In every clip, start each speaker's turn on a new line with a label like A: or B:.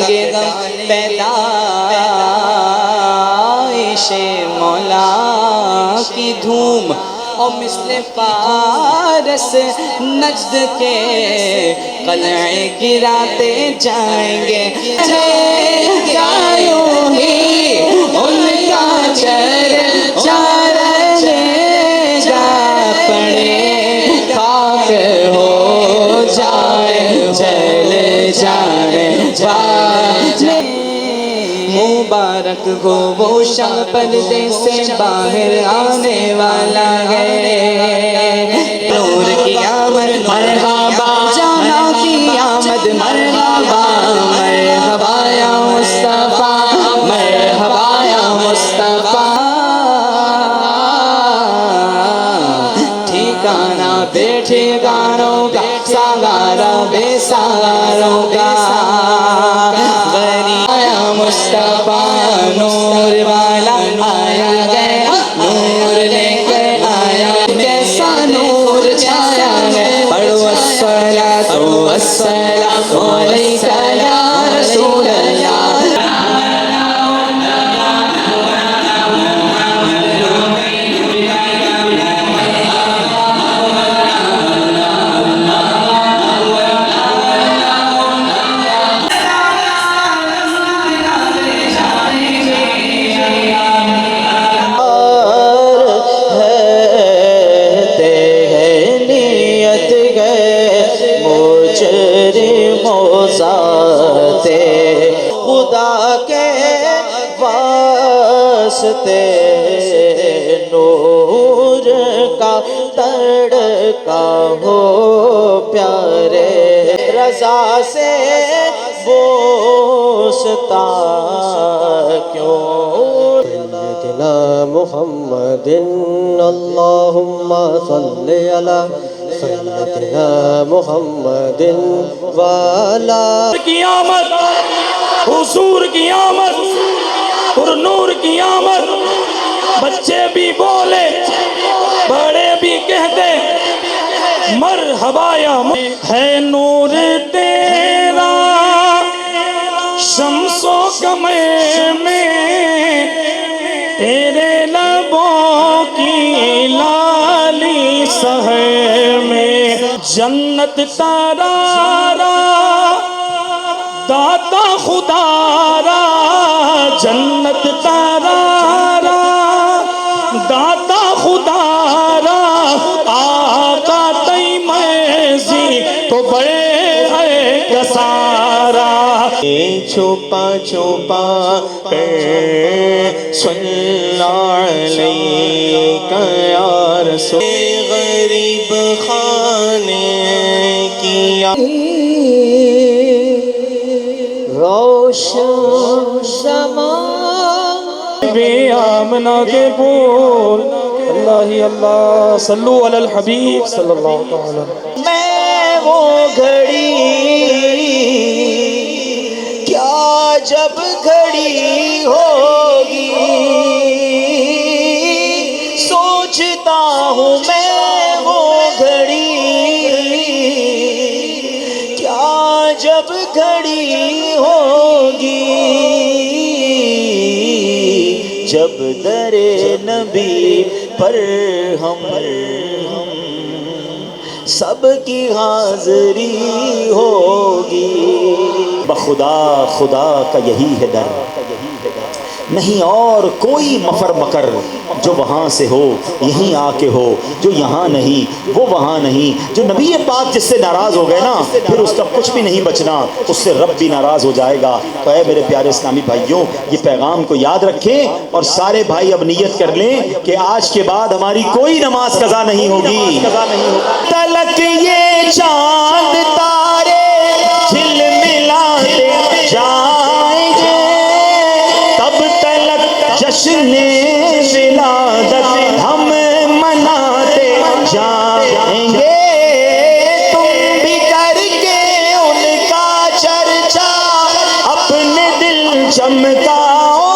A: غم پیدائش مولا کی دھوم، اور مثل پارس نجد کے قلعے گراتے جائیں گے، یوں ہی ان کا چرچا رہے گا، پڑے خاک ہو جائے چلے جائے جانے، مبارک ہو وہ شاہ پردے سے باہر آنے والا ہے، نور کی آمد مرحبا، جہاں کی آمد مرحبا، مرحبا یا مصطفیٰ، مرحبا یا مصطفیٰ، ٹھکانہ بے ٹھکانوں کا، سہارا بے سہاروں کا، مصطفیٰ نور والا آیا گیا، نور لے کر آیا، کیسا نور چھایا ہے، پڑھو الصلاۃ والسلام علیک یا رسول اللہ۔ خدا کے واسطے نور کا تڑکا ہو پیارے، رضا سے بوستا کیوں، سیدنا محمد اللہم صلی علی سیدنا محمد والا
B: کی آمد، حضور کی آمد، پر نور کی آمد، بچے بھی بولے بڑے بھی کہتے مرحبا یا ہے نور تیرا شمس و قمر میں، تیرے لبوں کی لالی سحر میں، جنت تارا داتا خدا را، جنت تارا داتا خدا را، آقا تیمیزی تو بڑے ہے کسارا، چھپا چھپا صلی علیک یا رسول، غریب خانے کیا روشن زمان، بے آمنہ کے پھول، اللہ اللہ صلو علی الحبیب صلی اللہ علیہ وسلم،
A: میں وہ گھڑی کیا جب گھڑی ہوگی، سوچتا ہوں میں وہ گھڑی کیا جب گھڑی ہوگی، جب در نبی پر ہم سب کی حاضری ہوگی، بخدا خدا کا یہی ہے در، نہیں اور کوئی مفر مکر، جو وہاں سے ہو یہیں آ کے ہو، جو یہاں نہیں وہ وہاں نہیں، جو نبی پاک جس سے ناراض ہو گئے نا پھر اس کا کچھ بھی نہیں بچنا، اس سے رب بھی ناراض ہو جائے گا۔ تو اے میرے پیارے اسلامی بھائیوں، یہ پیغام کو یاد رکھیں اور سارے بھائی اب نیت کر لیں کہ آج کے بعد ہماری کوئی نماز قضا نہیں ہوگی، تلک یہ چاند تارے جھلملاتے جائیں گے، تب تلک جشن ولادت ہم مناتے جائیں گے، تم بھی کر کے ان کا چرچا اپنے دل چمکاؤ،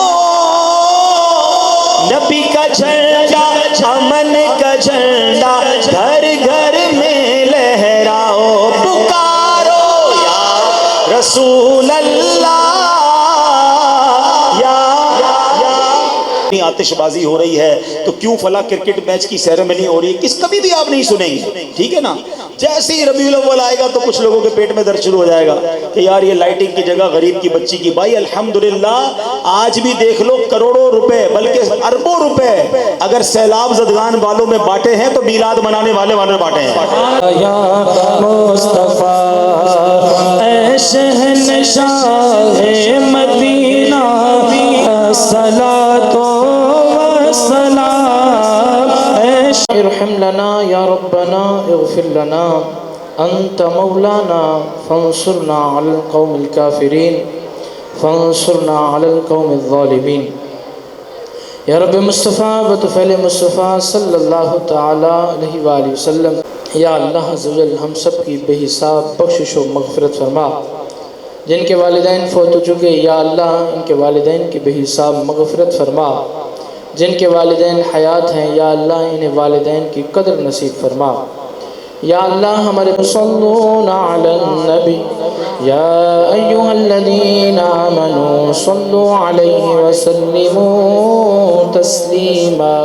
A: نبی کا جھنڈا امن کا جھنڈا گھر گھر میں لہراؤ، پکارو یا رسول اللہ آتش بازی ہو رہی ہے تو کیوں فلاں کرکٹ میچ کی سیریمنی ہو رہی ہے، کس کبھی بھی آپ نہیں سنیں گے، ٹھیک ہے نا؟ جیسے ہی ربیع الاول آئے گا تو کچھ لوگوں کے پیٹ میں درد شروع ہو جائے گا کہ یار یہ لائٹنگ کی جگہ غریب کی بچی کی. بھائی الحمدللہ آج بھی دیکھ لو کروڑوں روپے بلکہ اربوں روپے اگر سیلاب زدگان والوں میں بانٹے ہیں تو میلاد منانے والے بانٹے ہیں.
B: یا مصطفیٰ اے شہنشاہ مدینہ الصلاۃ والسلام ارحم لنا یا ربنا اغفر لنا انت مولانا فانصرنا علی القوم الکافرین فانصرنا علی القوم الظالمین. یا رب مصطفیٰ بطفیل مصطفیٰ صلی اللہ تعالی علیہ وآلہ وسلم، یا اللہ عز و جل ہم سب کی بے حساب بخشش و مغفرت فرما. جن کے والدین فوت ہو چکے یا اللہ ان کے والدین کی بے حساب مغفرت فرما. جن کے والدین حیات ہیں یا اللہ انہیں والدین کی قدر نصیب فرما. یا اللہ ہمارے صلون علی النبی یا ایہا الذین آمنوا صلوا علیہ وسلموا تسلیما.